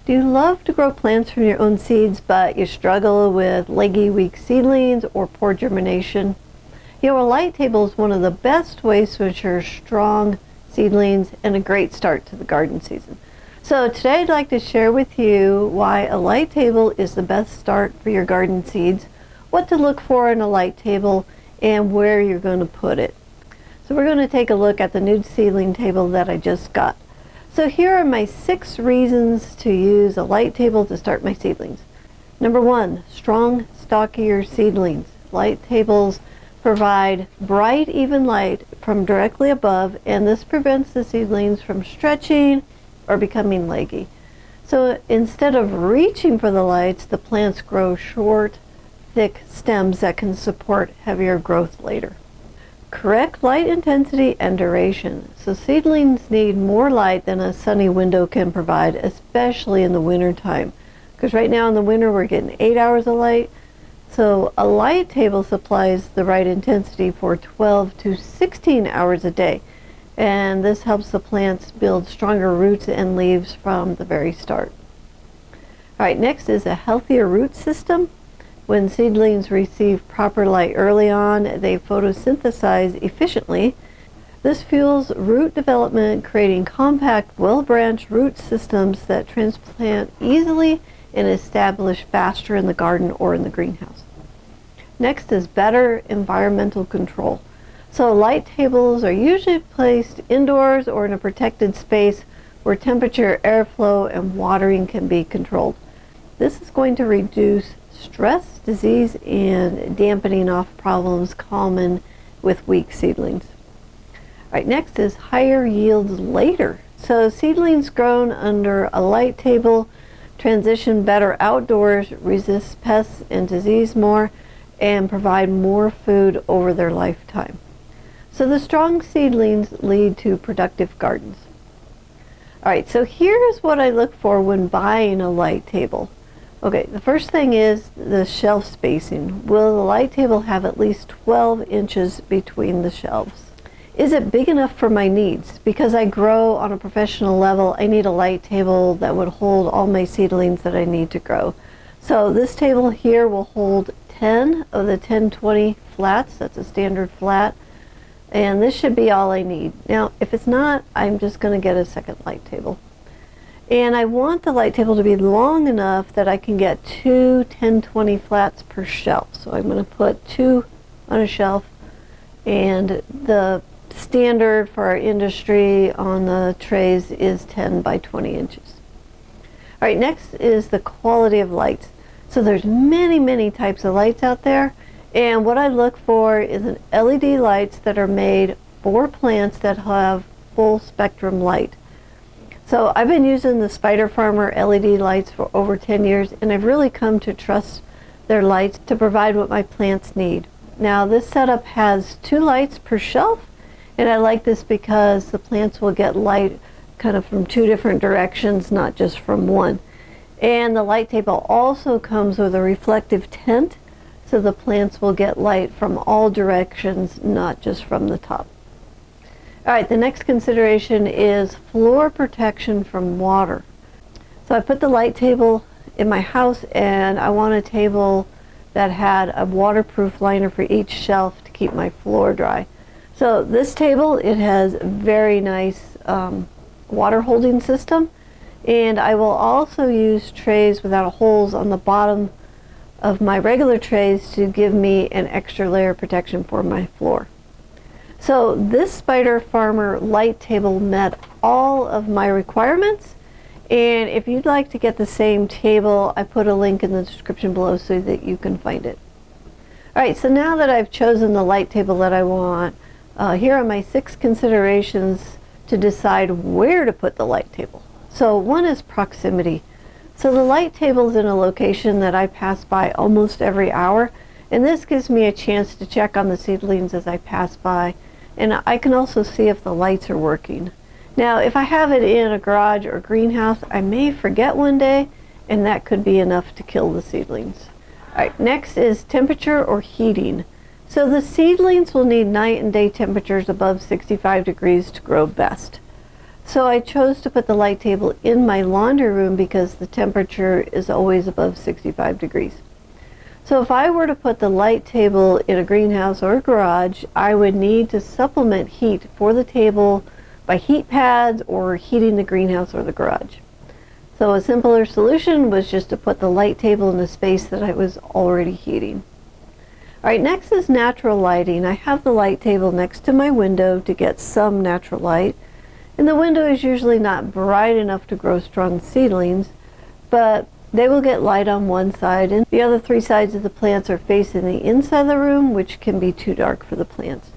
Do you love to grow plants from your own seeds, but you struggle with leggy, weak seedlings or poor germination? You know, a light table is one of the best ways to ensure strong seedlings and a great start to the garden season. So today I'd like to share with you why a light table is the best start for your garden seeds, what to look for in a light table, and where you're going to put it. So we're going to take a look at the new seedling table that I just got. So here are my 6 reasons to use a light table to start my seedlings. Number 1, strong, stockier seedlings. Light tables provide bright, even light from directly above, and this prevents the seedlings from stretching or becoming leggy. So instead of reaching for the lights, the plants grow short, thick stems that can support heavier growth later. Correct light intensity and duration. So seedlings need more light than a sunny window can provide, especially in the winter time. Because right now in the winter we're getting 8 hours of light. So a light table supplies the right intensity for 12 to 16 hours a day. And this helps the plants build stronger roots and leaves from the very start. All right, next is a healthier root system. When seedlings receive proper light early on, they photosynthesize efficiently. This fuels root development, creating compact, well-branched root systems that transplant easily and establish faster in the garden or in the greenhouse. Next is better environmental control. So light tables are usually placed indoors or in a protected space where temperature, airflow, and watering can be controlled. This is going to reduce stress, disease, and dampening off problems common with weak seedlings. All right, next is higher yields later. So seedlings grown under a light table transition better outdoors, resist pests and disease more, and provide more food over their lifetime. So the strong seedlings lead to productive gardens. All right, so here's what I look for when buying a light table. Okay, the first thing is the shelf spacing. Will the light table have at least 12 inches between the shelves? Is it big enough for my needs? Because I grow on a professional level, I need a light table that would hold all my seedlings that I need to grow. So this table here will hold 10 of the 1020 flats. That's a standard flat. And this should be all I need. Now, if it's not, I'm just going to get a second light table. And I want the light table to be long enough that I can get 2 1020 flats per shelf. So I'm going to put 2 on a shelf, and the standard for our industry on the trays is 10 by 20 inches. All right, next is the quality of lights. So there's many types of lights out there, and what I look for is an LED lights that are made for plants that have full spectrum light. So I've been using the Spider Farmer LED lights for over 10 years, and I've really come to trust their lights to provide what my plants need. Now this setup has 2 lights per shelf, and I like this because the plants will get light kind of from 2 different directions, not just from one. And the light table also comes with a reflective tent, so the plants will get light from all directions, not just from the top. All right, the next consideration is floor protection from water. So I put the light table in my house, and I want a table that had a waterproof liner for each shelf to keep my floor dry. So this table, it has a very nice water holding system, and I will also use trays without holes on the bottom of my regular trays to give me an extra layer of protection for my floor. So this Spider Farmer light table met all of my requirements, and if you'd like to get the same table, I put a link in the description below so that you can find it. All right, so now that I've chosen the light table that I want, here are my 6 considerations to decide where to put the light table. So one is proximity. So the light table is in a location that I pass by almost every hour, and this gives me a chance to check on the seedlings as I pass by, and I can also see if the lights are working. Now, if I have it in a garage or greenhouse, I may forget one day, and that could be enough to kill the seedlings. All right, next is temperature or heating. So the seedlings will need night and day temperatures above 65 degrees to grow best. So I chose to put the light table in my laundry room because the temperature is always above 65 degrees. So if I were to put the light table in a greenhouse or a garage, I would need to supplement heat for the table by heat pads or heating the greenhouse or the garage. So a simpler solution was just to put the light table in a space that I was already heating. All right, next is natural lighting. I have the light table next to my window to get some natural light. And the window is usually not bright enough to grow strong seedlings, but they will get light on one side, and the other 3 sides of the plants are facing the inside of the room, which can be too dark for the plants.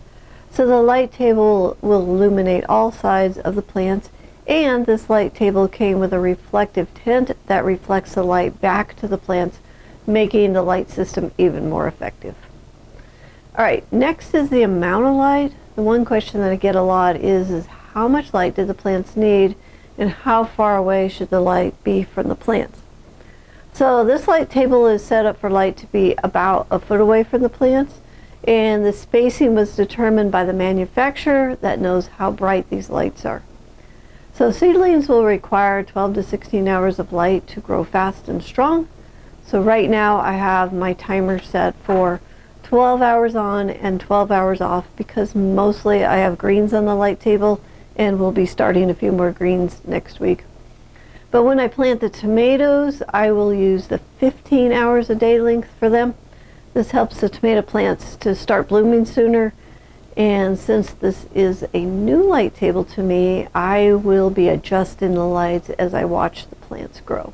So the light table will illuminate all sides of the plants, and this light table came with a reflective tint that reflects the light back to the plants, making the light system even more effective. All right, next is the amount of light. The one question that I get a lot is how much light do the plants need, and how far away should the light be from the plants? So this light table is set up for light to be about a foot away from the plants, and the spacing was determined by the manufacturer that knows how bright these lights are. So seedlings will require 12 to 16 hours of light to grow fast and strong. So right now I have my timer set for 12 hours on and 12 hours off because mostly I have greens on the light table, and we'll be starting a few more greens next week. But when I plant the tomatoes, I will use the 15 hours a day length for them. This helps the tomato plants to start blooming sooner. And since this is a new light table to me, I will be adjusting the lights as I watch the plants grow. All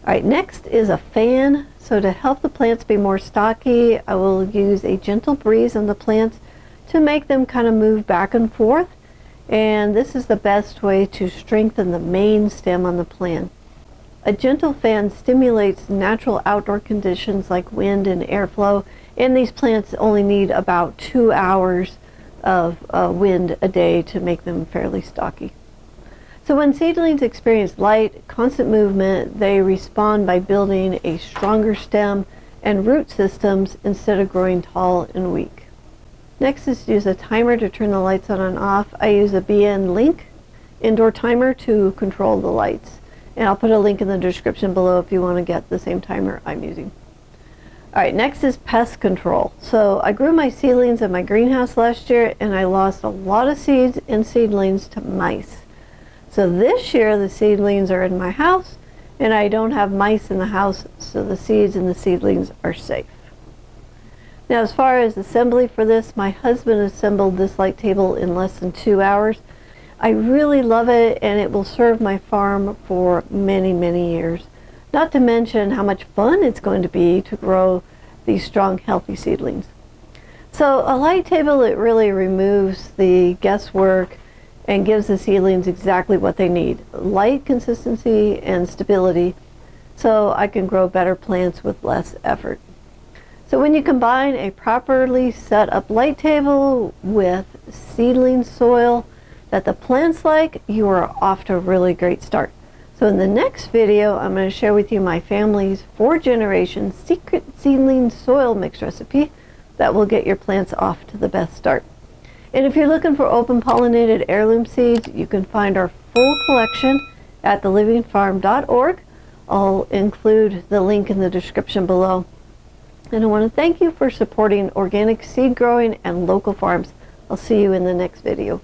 right, next is a fan. So to help the plants be more stocky, I will use a gentle breeze on the plants to make them kind of move back and forth. And this is the best way to strengthen the main stem on the plant. A gentle fan stimulates natural outdoor conditions like wind and airflow, and these plants only need about 2 hours of wind a day to make them fairly stocky. So when seedlings experience light, constant movement, they respond by building a stronger stem and root systems instead of growing tall and weak. Next is to use a timer to turn the lights on and off. I use a BN Link indoor timer to control the lights. And I'll put a link in the description below if you want to get the same timer I'm using. All right, next is pest control. So I grew my seedlings in my greenhouse last year, and I lost a lot of seeds and seedlings to mice. So this year the seedlings are in my house, and I don't have mice in the house, so the seeds and the seedlings are safe. Now, as far as assembly for this, my husband assembled this light table in less than 2 hours. I really love it, and it will serve my farm for many, many years. Not to mention how much fun it's going to be to grow these strong, healthy seedlings. So a light table, it really removes the guesswork and gives the seedlings exactly what they need: light, consistency, and stability, so I can grow better plants with less effort. So when you combine a properly set up light table with seedling soil that the plants like, you are off to a really great start. So in the next video, I'm going to share with you my family's 4-generation secret seedling soil mix recipe that will get your plants off to the best start. And if you're looking for open pollinated heirloom seeds, you can find our full collection at thelivingfarm.org. I'll include the link in the description below. And I want to thank you for supporting organic seed growing and local farms. I'll see you in the next video.